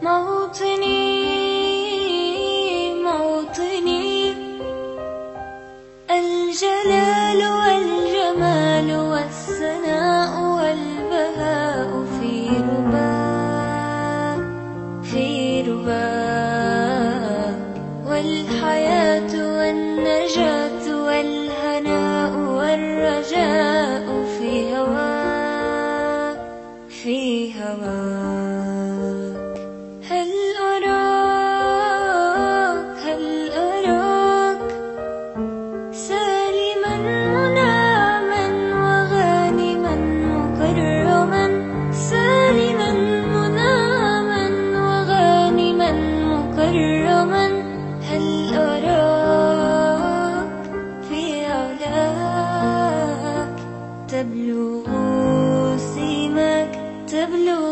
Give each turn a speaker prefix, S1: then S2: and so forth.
S1: موطني موطني، الجلال والجمال والثناء والبهاء في رباك، في رباك، والحياة والنجاة والهناء والرجاء في هواك، في هواك. هل أراك سالما مناما وغانما مكرما، سالما مناما وغانما مكرما. هل أراك في علاك تبلغ سيماك، تبلغ